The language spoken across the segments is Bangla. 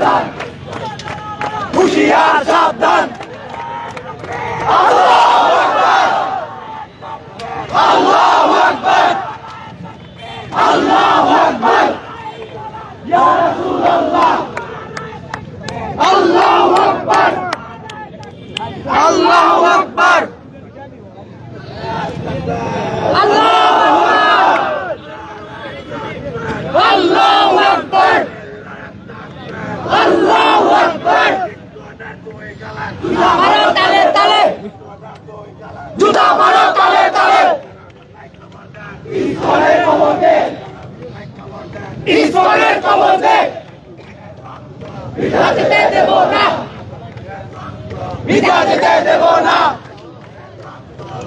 সাবধান, হুঁশিয়ার সাবধান। আল্লাহু আকবার, আল্লাহু আকবার, আল্লাহু আকবার, ইয়া রাসূলুল্লাহ। আল্লাহু আকবার, আল্লাহু আকবার, আল্লাহু আকবার, আল্লাহু আকবার। জুতা মারো তালে তালে, জুতা মারো তালে তালে। ঈশ্বরের কবর দে, ঈশ্বরের কবর দে। ভিক্ষা যেতে দেব না, ভিক্ষা যেতে দেব না,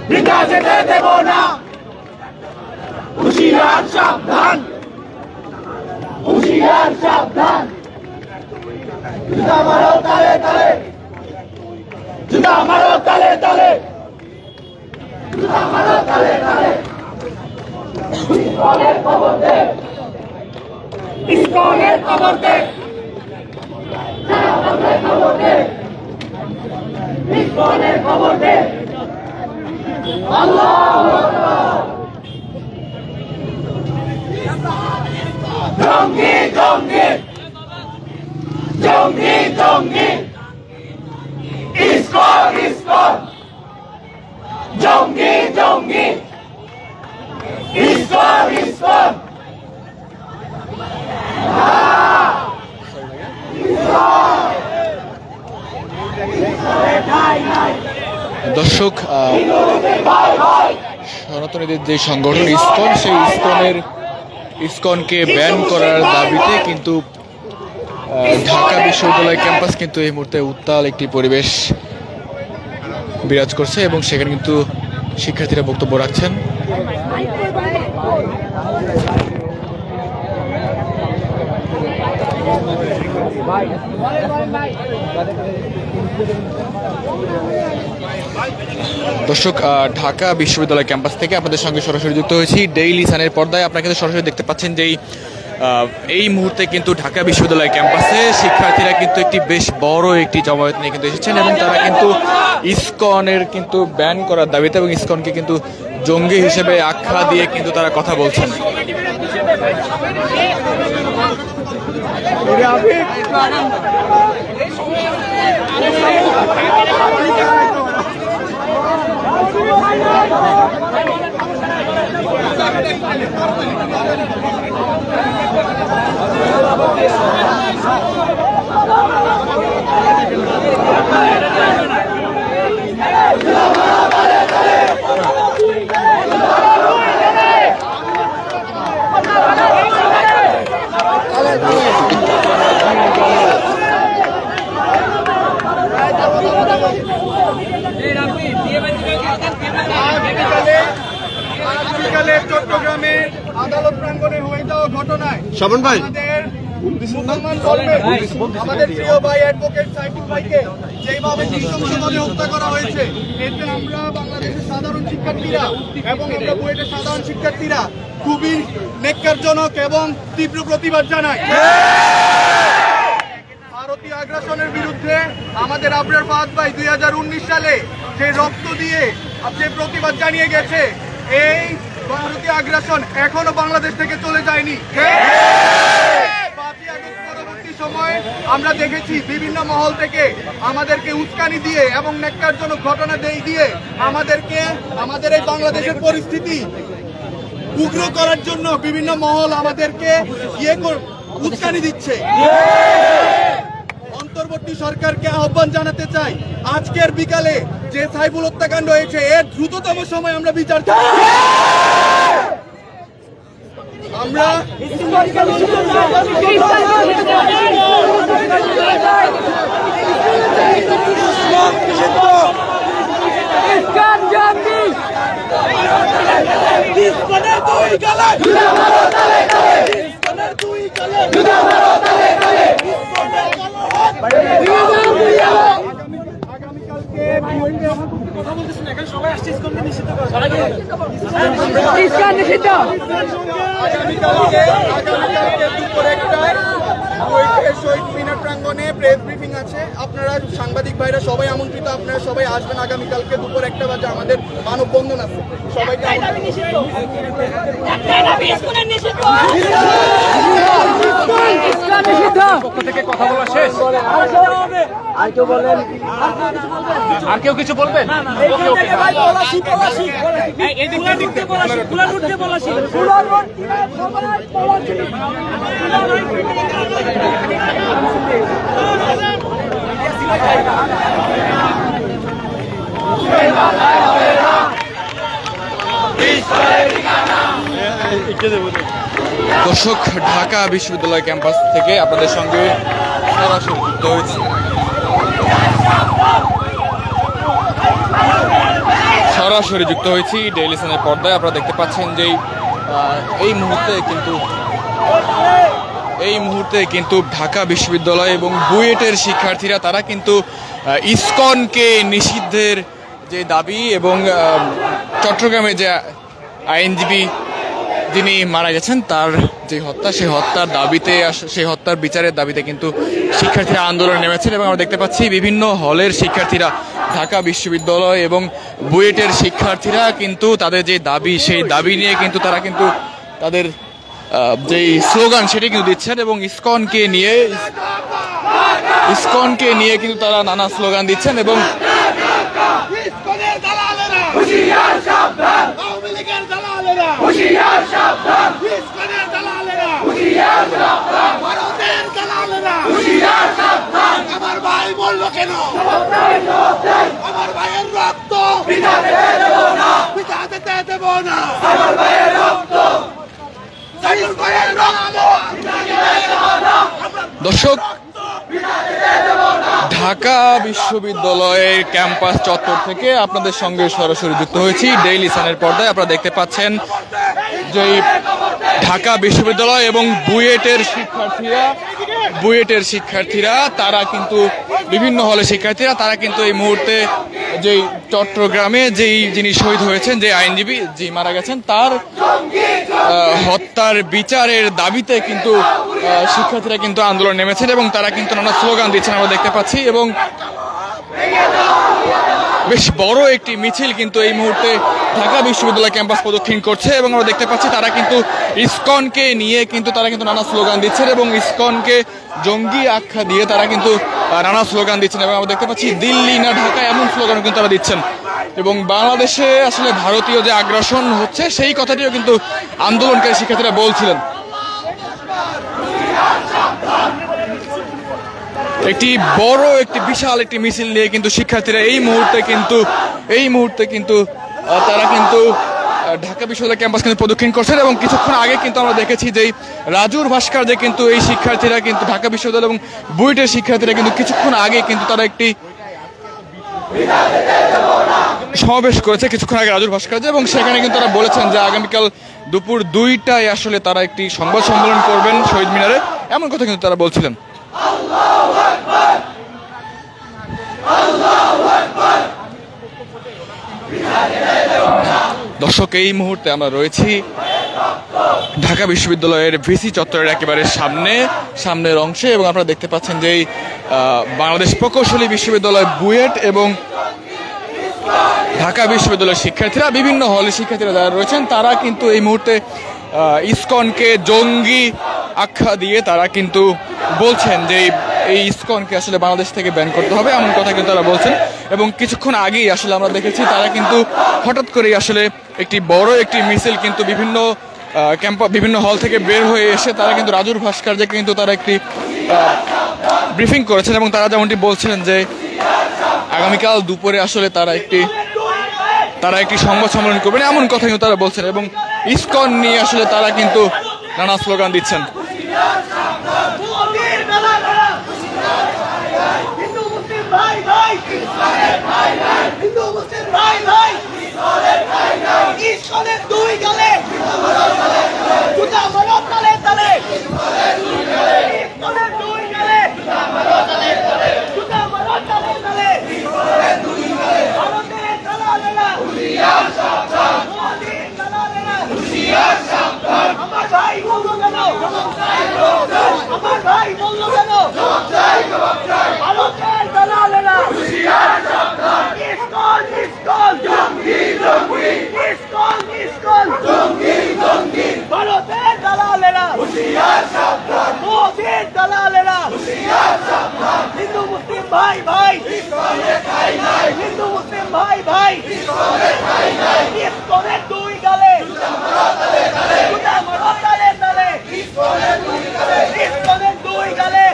ভিক্ষা যেতে দেব না। হুঁশিয়ার সাবধান, হুঁশিয়ার সাবধান। জুতা মারো তালে তালে, জুতা মারো তালে তালে, জুতা মারো তালে তালে। ইসকনের কবর দে, ইসকনের কবর দে, ইসকনের কবর দে, ইসকনের কবর দে। আল্লাহু আকবার। জঙ্গি জঙ্গি, জঙ্গি জঙ্গি, ইসকন ইসকন। জঙ্গি জঙ্গি, ইসকন ইসকন। দর্শক, সনাতনীদের যে সংগঠন ইসকন, সেই ইসকনকে ব্যান করার দাবিতে কিন্তু ঢাকা বিশ্ববিদ্যালয় ক্যাম্পাস কিন্তু এই মুহূর্তে উত্তাল একটি পরিবেশ বিরাজ করছে এবং সেখানে কিন্তু শিক্ষার্থীরা বক্তব্য রাখছেন। দর্শক, ঢাকা বিশ্ববিদ্যালয় ক্যাম্পাস থেকে আপনাদের সঙ্গে সরাসরি যুক্ত হয়েছি ডেইলি সানের পর্দায়। আপনারা কিন্তু সরাসরি দেখতে পাচ্ছেন যে এই মুহূর্তে কিন্তু ঢাকা বিশ্ববিদ্যালয় ক্যাম্পাসে শিক্ষার্থীরা কিন্তু একটি বেশ বড় একটি জমায়েত নিয়ে কিন্তু এসেছেন এবং তারা কিন্তু ইসকনের কিন্তু ব্যান করার দাবিতে এবং ইসকনকে কিন্তু জঙ্গি হিসেবে আখ্যা দিয়ে কিন্তু তারা কথা বলছেন। চট্টগ্রামে আদালত প্রাঙ্গণে হয়ে যাওয়া ঘটনায় আমাদের প্রিয় ভাই অ্যাডভোকেট সাইফুল ভাইকে যেভাবে নৃশংসভাবে হত্যা করা হয়েছে, এতে আমরা বাংলাদেশের সাধারণ শিক্ষার্থীরা এবং আমরা বুয়েটের সাধারণ শিক্ষার্থীরা খুবই ন্যাক্কারজনক এবং তীব্র প্রতিবাদ জানাই। ভারতীয় আগ্রাসনের বিরুদ্ধে আমাদের আবরার ফাহাদ ভাই 2019 সালে যে রক্ত দিয়ে যে প্রতিবাদ জানিয়ে গেছে, এই ভারতীয় আগ্রাসন এখনো বাংলাদেশ থেকে চলে যায়নি। 5ই আগস্ট পরবর্তী সময়ে আমরা দেখেছি বিভিন্ন মহল থেকে আমাদেরকে উস্কানি দিয়ে এবং ন্যাক্কারজনক ঘটনা দিয়ে আমাদের এই বাংলাদেশের পরিস্থিতি উগ্র করার জন্য বিভিন্ন মহল আমাদেরকে উস্কানি দিচ্ছে। অন্তর্বর্তী সরকারকে আহ্বান জানাতে চাই, আজকের বিকালে যে সাইফুল হত্যাকাণ্ড হয়েছে এর দ্রুততম সময় আমরা বিচার চাই। আমরা বুয়েটের শহীদ মিনার প্রাঙ্গণে প্রেস ব্রিফিং আছে, আপনারা সাংবাদিক ভাইরা সবাই আমন্ত্রিত, আপনারা সবাই আসবেন। আগামীকালকে দুপুর 1টা বাজে আমাদের মানববন্ধন আছে, সবাইকে পক্ষ থেকে কথা বলা শেষ। আর কেউ কিছু বলবেন? দর্শক, ঢাকা বিশ্ববিদ্যালয় ক্যাম্পাস থেকে আপনাদের সঙ্গে সরাসরি যুক্ত হয়েছি। ডেইলি সানের পর্দায়। আপনারা দেখতে পাচ্ছেন যে এই মুহূর্তে কিন্তু ঢাকা বিশ্ববিদ্যালয় এবং বুয়েটের শিক্ষার্থীরা তারা কিন্তু ইসকনকে নিষিদ্ধের যে দাবি এবং চট্টগ্রামে যে আইনজীবী যিনি মারা গেছেন তার যে হত্যা, সেই হত্যার বিচারের দাবিতে কিন্তু শিক্ষার্থীরা আন্দোলনে নেমেছেন। এবং আমরা দেখতে পাচ্ছি বিভিন্ন হলের শিক্ষার্থীরা, ঢাকা বিশ্ববিদ্যালয় এবং বুয়েটের শিক্ষার্থীরা কিন্তু তাদের যে দাবি, সেই দাবি নিয়ে কিন্তু তারা কিন্তু তাদের যেই স্লোগান সেটি কিন্তু দিচ্ছেন। এবং ইসকনকে নিয়ে কিন্তু তারা নানা স্লোগান দিচ্ছেন। এবং আমার ভাই বললো কেন? আমার ভাইয়ের রক্ত পিতাতে দেব না। দর্শক, ঢাকা বিশ্ববিদ্যালয়ের ক্যাম্পাস চত্বর থেকে আপনাদের সঙ্গে সরাসরি যুক্ত হয়েছি ডেইলি সানের পর্দায়। আপনারা দেখতে পাচ্ছেন যে ঢাকা বিশ্ববিদ্যালয় এবং বুয়েটের শিক্ষার্থীরা তারা কিন্তু বিভিন্ন হলে শিক্ষার্থীরা তারা কিন্তু এই মুহূর্তে যেই চট্টগ্রামে যিনি শহীদ হয়েছেন, যে আইনজীবী মারা গেছেন, তার হত্যার বিচারের দাবিতে কিন্তু শিক্ষার্থীরা কিন্তু আন্দোলন নেমেছেন এবং তারা কিন্তু নানা স্লোগান দিচ্ছেন আমরা দেখতে পাচ্ছি। এবং বেশ বড় একটি মিছিল কিন্তু এই মুহূর্তে ঢাকা বিশ্ববিদ্যালয় ক্যাম্পাস প্রদক্ষিণ করছে এবং আমরা দেখতে পাচ্ছি তারা কিন্তু ইসকনকে নিয়ে কিন্তু নানা স্লোগান দিচ্ছেন এবং ইসকনকে জঙ্গি আখ্যা দিয়ে তারা কিন্তু নানা স্লোগান দিচ্ছেন। এবং আমরা দেখতে পাচ্ছি দিল্লি না ঢাকা এমন স্লোগান কিন্তু তারা দিচ্ছেন। এবং বাংলাদেশে আসলে ভারতীয় যে আগ্রাসন হচ্ছে সেই কথাটিও কিন্তু আন্দোলনকারী শিক্ষার্থীরা বলছিলেন। বিশাল একটি মিছিল নিয়ে কিন্তু শিক্ষার্থীরা এই মুহূর্তে কিন্তু তারা কিন্তু ঢাকা বিশ্ববিদ্যালয় ক্যাম্পাস কিন্তু প্রদক্ষিণ করছেন। এবং কিছুক্ষণ আগে কিন্তু আমরা দেখেছি যে রাজুর ভাস্কর্যে কিন্তু এই শিক্ষার্থীরা কিন্তু ঢাকা বিশ্ববিদ্যালয় এবং বুয়েটের শিক্ষার্থীরা কিন্তু কিছুক্ষণ আগে কিন্তু তারা একটি সমাবেশ করেছে কিছুক্ষণ আগে রাজুর ভাস্কর্যে। এবং সেখানে কিন্তু তারা বলেছেন যে আগামীকাল দুপুর 2টায় আসলে তারা একটি সংবাদ সম্মেলন করবেন শহীদ মিনারে, এমন কথা কিন্তু তারা বলছিলেন। দর্শক, এই মুহূর্তে আমরা রয়েছি ঢাকা বিশ্ববিদ্যালয়ের ভিসি চত্বরের একেবারে সামনের অংশে এবং আপনারা দেখতে পাচ্ছেন যে বাংলাদেশ প্রকৌশলী বিশ্ববিদ্যালয় বুয়েট এবং ঢাকা বিশ্ববিদ্যালয়ের শিক্ষার্থীরা, বিভিন্ন হলের শিক্ষার্থীরা যারা রয়েছেন তারা কিন্তু এই মুহূর্তে ইসকনকে জঙ্গি আখ্যা দিয়ে তারা কিন্তু বলছেন যে এই ইসকনকে আসলে বাংলাদেশ থেকে ব্যান করতে হবে, এমন কথা কিন্তু তারা বলছেন। এবং কিছুক্ষণ আগেই আসলে আমরা দেখেছি তারা কিন্তু হঠাৎ করেই আসলে বড় একটি মিছিল কিন্তু বিভিন্ন হল থেকে বের হয়ে এসে তারা কিন্তু রাজুর ভাস্কর্যে কিন্তু তারা একটি ব্রিফিং করেছেন এবং তারা যেমনটি বলছেন যে আগামীকাল দুপুরে আসলে তারা একটি সংবাদ সম্মেলন করবেন, এমন কথা কিন্তু তারা বলছেন। এবং ইসকন নিয়ে আসলে তারা কিন্তু নানা স্লোগান দিচ্ছেন। আমার ভারতের দালালেরা ইসকন ইসকন জঙ্গি জঙ্গি ইসকন ইসকন জঙ্গি জঙ্গি ভারতের দালালেরা হুঁশিয়ার সাবধান মোদির দালালেরা হুঁশিয়ার সাবধান হিন্দু মুসলিম ভাই ভাই ইসকনে ঠাই নাই হিন্দু মুসলিম ভাই ভাই ইসকনে ঠাই নাই ইসকনের দুই গালে জুতা মারো তালে তালে ইসকনের দুই গালে ইসকনের দুই গালে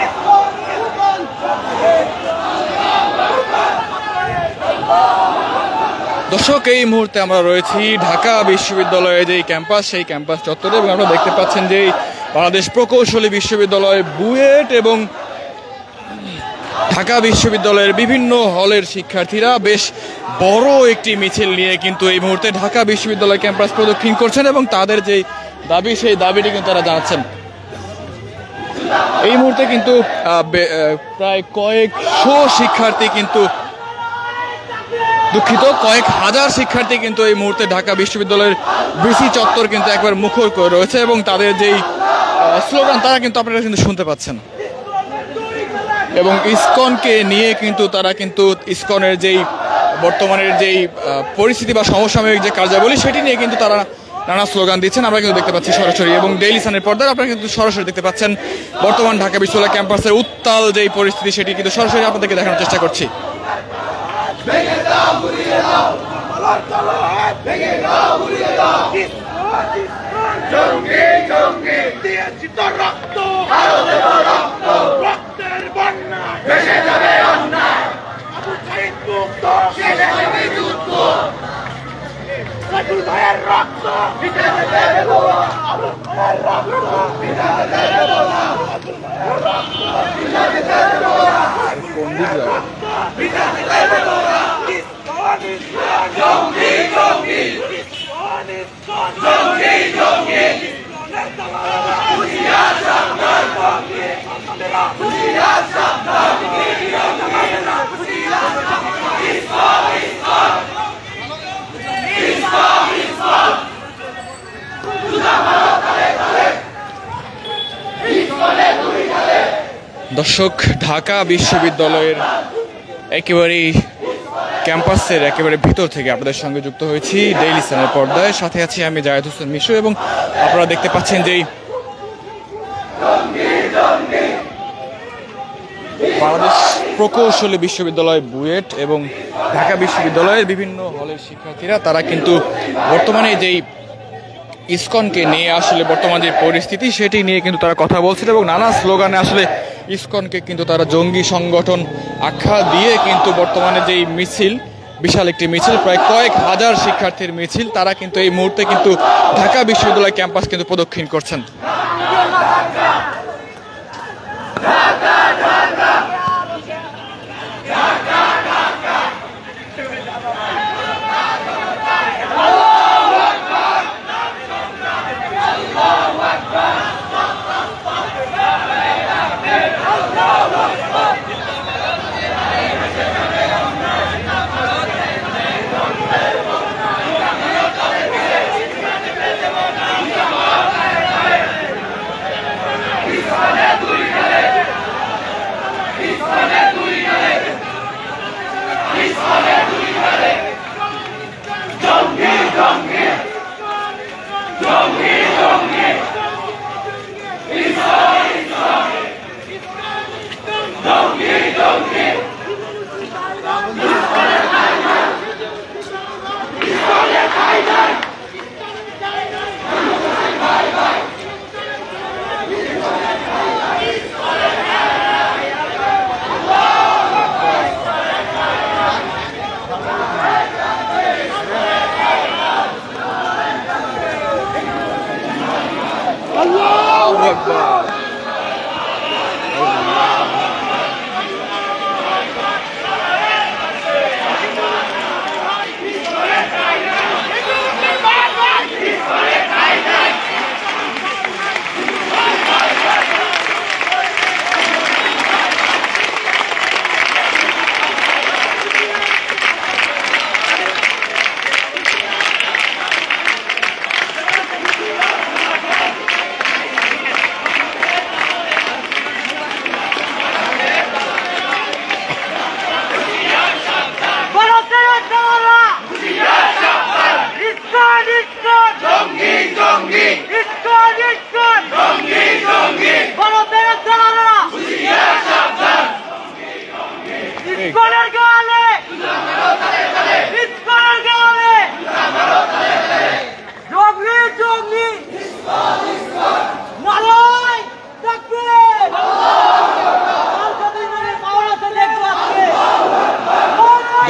ইসকন ইসকন দর্শক, এই মুহূর্তে আমরা রয়েছি ঢাকা বিশ্ববিদ্যালয়ের যে ক্যাম্পাস, সেই ক্যাম্পাস চত্বরে, এবং আমরা দেখতে পাচ্ছেন যে বাংলাদেশ প্রকৌশলী বিশ্ববিদ্যালয়, বুয়েট এবং ঢাকা বিশ্ববিদ্যালয়ের বিভিন্ন হলের শিক্ষার্থীরা বেশ বড় একটি মিছিল নিয়ে কিন্তু এই মুহূর্তে ঢাকা বিশ্ববিদ্যালয় ক্যাম্পাস প্রদক্ষিণ করছেন এবং তাদের যে দাবি, সেই দাবিটি কিন্তু তারা জানাচ্ছেন। এই মুহূর্তে কিন্তু প্রায় কয়েকশো শিক্ষার্থী কিন্তু কয়েক হাজার শিক্ষার্থী কিন্তু এই মুহূর্তে ঢাকা বিশ্ববিদ্যালয়ের বিসি চত্বর কিন্তু একবার মুখর করে রয়েছে এবং তাদের যেই স্লোগান তারা কিন্তু আপনারা কিন্তু শুনতে পাচ্ছেন। এবং ইসকনকে নিয়ে কিন্তু তারা কিন্তু ইসকনের যেই বর্তমানের যেই পরিস্থিতি বা সমসাময়িক যে কার্যাবলী, সেটি নিয়ে কিন্তু তারা নানা স্লোগান দিচ্ছেন। আমরা কিন্তু দেখতে পাচ্ছি সরাসরি, এবং ডেইলি সানের পর্দায় আপনারা কিন্তু সরাসরি দেখতে পাচ্ছেন বর্তমান ঢাকা বিশ্ববিদ্যালয় ক্যাম্পাসের উত্তাল যেই পরিস্থিতি, সেটি কিন্তু সরাসরি আপনাদেরকে দেখানোর চেষ্টা করছি। ভেঙে দাও গুড়িয়ে দাও বলার চলো হাত ভেঙে দাও গুড়িয়ে দাও জঙ্গি জঙ্গি দিয়েছি তো রক্ত আরো দেব রক্ত রক্তের বন্যা ভেসে যাবে অন্যায় আবু সাইদ মুক্ত শেষে যাবে যুদ্ধ রাজুল ভাইয়ের রক্ত ভিটাতে দেবে বাবা আবু ভাইয়ের রক্ত ভিটাতে দেবে বাবা রাজুল ভাইয়ের রক্ত ভিটাতে দেবে বাবা কোন দিক যাবে ভিটাতে দেবে বাবা জঙ্গি জঙ্গি জঙ্গি জঙ্গি হুঁশিয়ার সাবধান হুঁশিয়ার সাবধান দর্শক, ঢাকা বিশ্ববিদ্যালয়ের একেবারেই ক্যাম্পাসের একেবারে ভিতর থেকে আপনাদের সঙ্গে যুক্ত হয়েছি ডেইলি সানের পর্দায়। সাথে আছি আমি জায়েদ হোসেন মিশু, এবং আপনারা দেখতে পাচ্ছেন যে বাংলাদেশ প্রকৌশলী বিশ্ববিদ্যালয়, বুয়েট এবং ঢাকা বিশ্ববিদ্যালয়ের বিভিন্ন হলের শিক্ষার্থীরা তারা কিন্তু বর্তমানে যেই ইসকনকে নিয়ে আসলে বর্তমান যে পরিস্থিতি, সেটি নিয়ে কিন্তু তারা কথা বলছিল এবং নানা স্লোগানে আসলে ইসকনকে কিন্তু তারা জঙ্গি সংগঠন আখ্যা দিয়ে কিন্তু বর্তমানে যেই মিছিল, বিশাল একটি মিছিল, প্রায় কয়েক হাজার শিক্ষার্থীর মিছিল, তারা কিন্তু এই মুহূর্তে কিন্তু ঢাকা বিশ্ববিদ্যালয় ক্যাম্পাস কিন্তু প্রদক্ষিণ করছেন।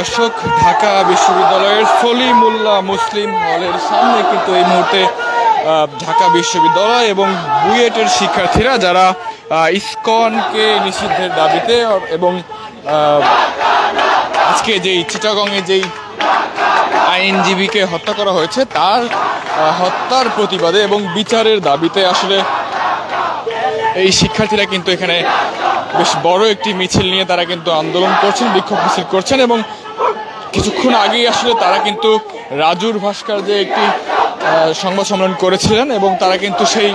দর্শক, ঢাকা বিশ্ববিদ্যালয়ের সলিমুল্লাহ মুসলিম হলের সামনে কিন্তু এই মুহূর্তে ঢাকা বিশ্ববিদ্যালয় এবং বুয়েটের শিক্ষার্থীরা যারা ইসকনকে নিষিদ্ধের দাবিতে এবং আজকে যেই চিটাগংয়ে যেই আইনজীবীকে হত্যা করা হয়েছে তার হত্যার প্রতিবাদে এবং বিচারের দাবিতে আসলে এই শিক্ষার্থীরা কিন্তু এখানে বেশ বড় একটি মিছিল নিয়ে তারা কিন্তু আন্দোলন করছেন, বিক্ষোভ মিছিল করছেন। এবং কিছুক্ষণ আগেই আসলে তারা কিন্তু রাজুর ভাস্কর যে একটি সংবাদ সম্মেলন করেছিলেন এবং তারা কিন্তু সেই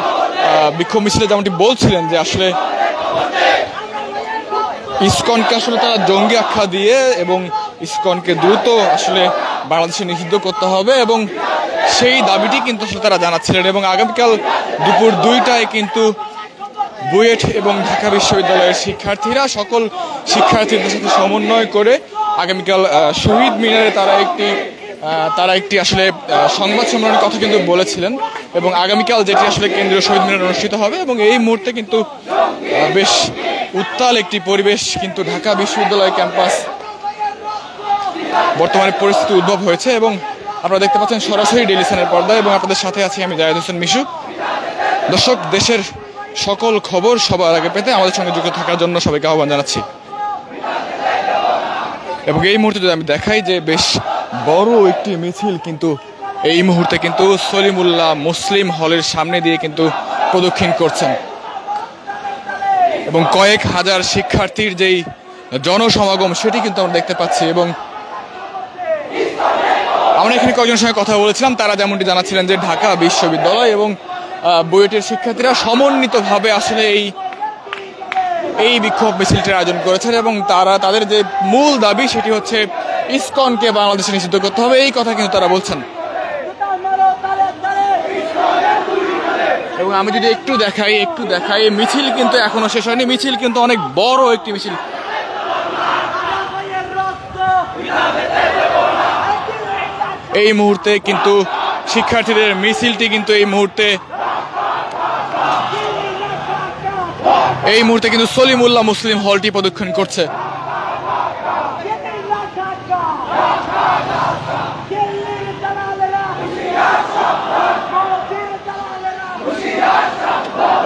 বিক্ষোভ মিছিলে যেমনটি বলছিলেন যে আসলে ইসকনকে আসলে তারা জঙ্গি আখ্যা দিয়ে এবং ইসকনকে দ্রুত আসলে বাংলাদেশে নিষিদ্ধ করতে হবে এবং সেই দাবিটি কিন্তু আসলে তারা জানাচ্ছিলেন। এবং আগামীকাল দুপুর 2টায় কিন্তু বুয়েট এবং ঢাকা বিশ্ববিদ্যালয়ের শিক্ষার্থীরা সকল শিক্ষার্থীদের সাথে সমন্বয় করে আগামীকাল শহীদ মিনারে তারা একটি আসলে সংবাদ সম্মেলনের কথা কিন্তু বলেছিলেন এবং আগামীকাল যেটি আসলে কেন্দ্রীয় শহীদ মিনার অনুষ্ঠিত হবে। এবং এই মুহূর্তে কিন্তু বেশ উত্তাল একটি পরিবেশ কিন্তু ঢাকা বিশ্ববিদ্যালয় ক্যাম্পাস বর্তমানে পরিস্থিতি উদ্ভব হয়েছে এবং আপনারা দেখতে পাচ্ছেন সরাসরি ডেইলি সানের পর্দায় এবং আপনাদের সাথে আছি আমি জায়েদ হোসেন মিশু। দর্শক, দেশের সকল খবর সবার আগে পেতে আমাদের সঙ্গে যুক্ত থাকার জন্য সবাইকে আহ্বান জানাচ্ছি। এবং এই মুহূর্তে যদি আমি দেখাই যে বেশ বড় একটি মিছিল কিন্তু এই মুহূর্তে কিন্তু সলিমুল্লাহ মুসলিম হলের সামনে দিয়ে কিন্তু প্রদক্ষিণ করছেন এবং কয়েক হাজার শিক্ষার্থীর যেই জনসমাগম সেটি কিন্তু আমরা দেখতে পাচ্ছি। এবং আমরা এখানে কয়েকজনের সঙ্গে কথা বলেছিলাম, তারা যেমনটি জানাচ্ছিলেন যে ঢাকা বিশ্ববিদ্যালয় এবং বুয়েটের শিক্ষার্থীরা সমন্বিতভাবে আসলে এই বিক্ষোভ মিছিলটির আয়োজন করেছেন এবং তাদের যে মূল দাবি সেটি হচ্ছে ইসকনকে বাংলাদেশে নিষিদ্ধ করতে হবে, এই কথা কিন্তু তারা বলছেন। এবং আমি যদি একটু দেখাই মিছিল কিন্তু এখনো শেষ হয়নি, মিছিল কিন্তু অনেক বড় একটি মিছিল। এই মুহূর্তে কিন্তু শিক্ষার্থীদের মিছিলটি কিন্তু এই মুহূর্তে কিন্তু সলিমুল্লাহ মুসলিম হলটি প্রদক্ষিণ করছে।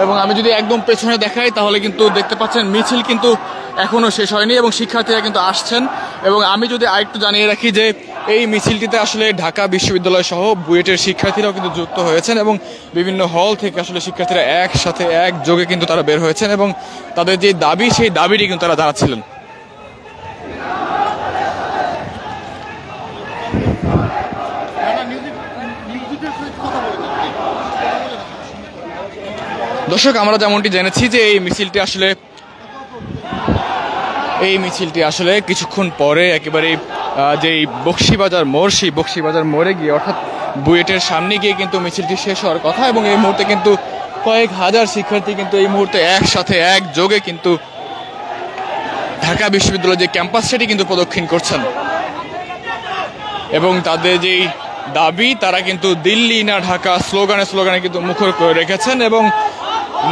এবং আমি যদি একদম পেছনে দেখাই তাহলে কিন্তু দেখতে পাচ্ছেন মিছিল কিন্তু এখনো শেষ হয়নি এবং শিক্ষার্থীরা কিন্তু আসছেন। এবং আমি যদি আরেকটু জানিয়ে রাখি যে এই মিছিলটিতে আসলে ঢাকা বিশ্ববিদ্যালয় সহ বুয়েটের শিক্ষার্থীরাও কিন্তু যুক্ত হয়েছেন এবং বিভিন্ন হল থেকে আসলে শিক্ষার্থীরা একসাথে একযোগে কিন্তু তারা বের হয়েছেন এবং তাদের যে দাবি সেই দাবিটি কিন্তু তারা জানাচ্ছিলেন। দর্শক, আমরা যেমনটি জেনেছি যে এই মিছিলটি আসলে কিছুক্ষণ পরে একেবারে যেই বক্সিবাজার মোড়, সেই বক্সিবাজার মোড়ে গিয়ে অর্থাৎ বুয়েটের সামনে গিয়ে কিন্তু মিছিলটি শেষ হওয়ার কথা। এবং এই মুহূর্তে কিন্তু কয়েক হাজার শিক্ষার্থী কিন্তু এই মুহূর্তে একসাথে একযোগে কিন্তু ঢাকা বিশ্ববিদ্যালয়ের যে ক্যাম্পাস সেটি কিন্তু প্রদক্ষিণ করছেন এবং তাদের যেই দাবি তারা কিন্তু দিল্লি না ঢাকা স্লোগানে কিন্তু মুখর করে রেখেছেন এবং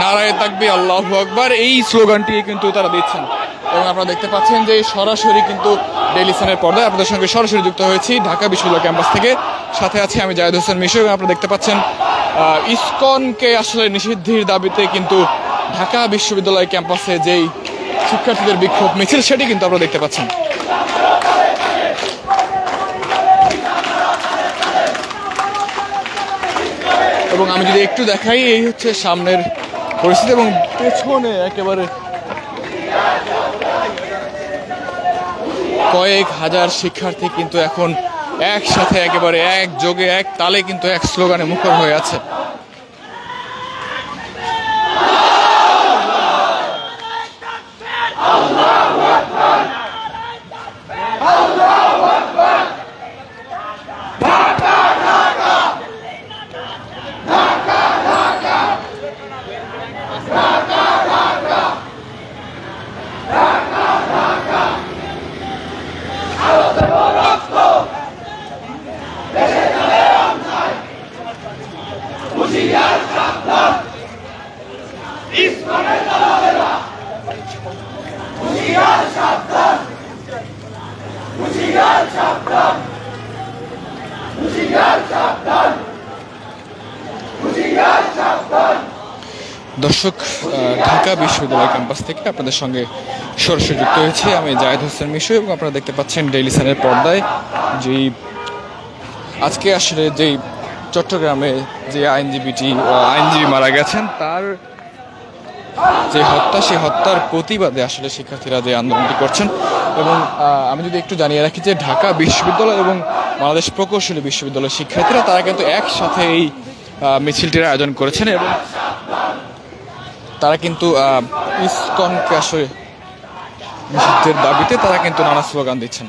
নারায়ে তাকবীর আল্লাহু আকবার এই স্লোগানটি কিন্তু তারা দিচ্ছেন। এবং আপনারা দেখতে পাচ্ছেন যে সরাসরি কিন্তু ডেইলি সানের পর্দায় আপনাদের সঙ্গে সরাসরি যুক্ত হয়েছি ঢাকা বিশ্ববিদ্যালয় ক্যাম্পাস থেকে, সাথে আছি আমি জায়েদ হোসেন মিশু। এবং আপনারা দেখতে পাচ্ছেন ইসকনকে আসলে নিষিদ্ধের দাবিতে কিন্তু ঢাকা বিশ্ববিদ্যালয় ক্যাম্পাসে যেই শিক্ষার্থীদের বিক্ষোভ মিছিল সেটি কিন্তু আপনারা দেখতে পাচ্ছেন। এবং আমি যদি একটু দেখাই এই হচ্ছে সামনের পরিস্থিতি এবং পেছনে একেবারে কয়েক হাজার শিক্ষার্থী কিন্তু এখন একসাথে একেবারে একযোগে এক তালে কিন্তু এক স্লোগানে মুখর হয়ে আছে। দর্শক, ঢাকা বিশ্ববিদ্যালয় ক্যাম্পাস থেকে আপনাদের সঙ্গে সরাসরি যুক্ত হয়েছে আমি জায়েদ হোসেন মিশু, এবং আপনারা দেখতে পাচ্ছেন ডেইলি সানের পর্দায় যেই আজকে আসলে যেই চট্টগ্রামে যে আইনজীবী মারা গেছেন তার যে হত্যা, সেই হত্যার প্রতিবাদে আসলে শিক্ষার্থীরা যে আন্দোলনটি করছেন। এবং আমি যদি একটু জানিয়ে রাখি যে ঢাকা বিশ্ববিদ্যালয় এবং বাংলাদেশ প্রকৌশলী বিশ্ববিদ্যালয়ের শিক্ষার্থীরা তারা কিন্তু একসাথে এই মিছিলটির আয়োজন করেছেন, এবং তারা কিন্তু ইসকনকে আসলে নিষিদ্ধের দাবিতে তারা কিন্তু নানা স্লোগান দিচ্ছেন।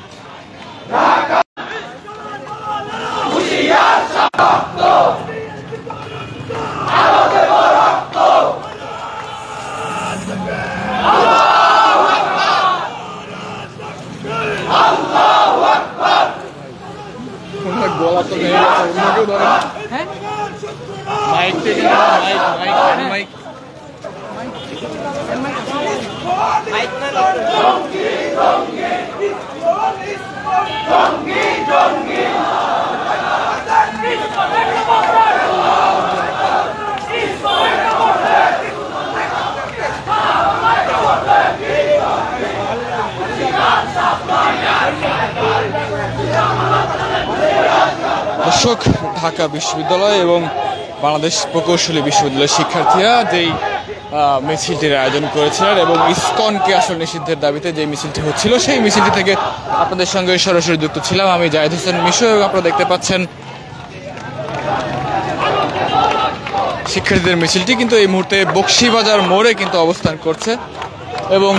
গলা তো নেই, মাইক থেকে মাইক দর্শক, ঢাকা বিশ্ববিদ্যালয় এবং বাংলাদেশ প্রকৌশলী বিশ্ববিদ্যালয়ের শিক্ষার্থীরা যেই মিছিলটির আয়োজন করেছিলেন এবং ইসকনকে আসলে নিষিদ্ধের দাবিতে যে মিছিলটি হচ্ছিল সেই মিছিলটি থেকে আপনাদের সঙ্গে সরাসরি যুক্ত ছিলাম আমি জায়েদ হোসেন মিশু। এবং আপনারা দেখতে পাচ্ছেন শিক্ষার্থীদের মিছিলটি কিন্তু এই মুহূর্তে বকশীবাজার মোড়ে কিন্তু অবস্থান করছে, এবং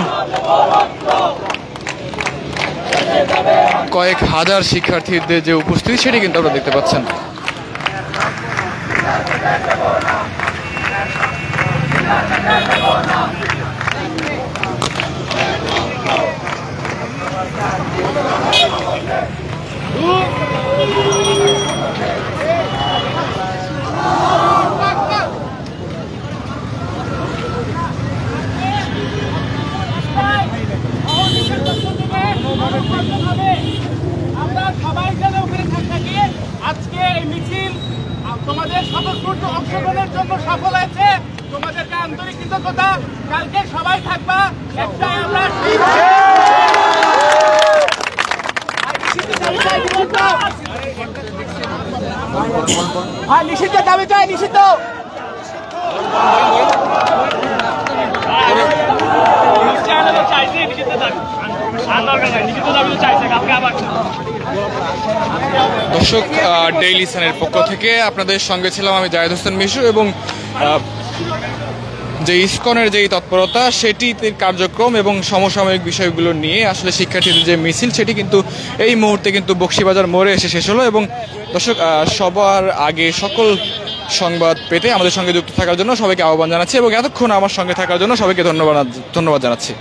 কয়েক হাজার শিক্ষার্থীদের যে উপস্থিতি সেটি কিন্তু আপনারা দেখতে পাচ্ছেন। আমরা সবাই যেন ওখানে থাকি। আজকে এই মিছিল তোমাদের স্বতঃস্ফূর্ত অংশগ্রহণের জন্য সফল হয়েছে, তোমাদেরকে আন্তরিক কৃতজ্ঞতা। কালকে সবাই থাকবা, একটাই আমরা নিষিদ্ধের দাবি চাই, নিষিদ্ধ দর্শক, ডেইলি সানের পক্ষ থেকে আপনাদের সঙ্গে ছিলাম আমি জায়েদ হোসেন মিশু, এবং যে ইসকনের যেই তৎপরতা সেটির কার্যক্রম এবং সমসাময়িক বিষয়গুলো নিয়ে আসলে শিক্ষার্থীদের যে মিছিল সেটি কিন্তু এই মুহূর্তে কিন্তু বকশীবাজার মোড়ে এসে শেষ হলো। এবং দর্শক, সবার আগে সকল সংবাদ পেতে আমাদের সঙ্গে যুক্ত থাকার জন্য সবাইকে আহ্বান জানাচ্ছি, এবং এতক্ষণ আমার সঙ্গে থাকার জন্য সবাইকে ধন্যবাদ জানাচ্ছি।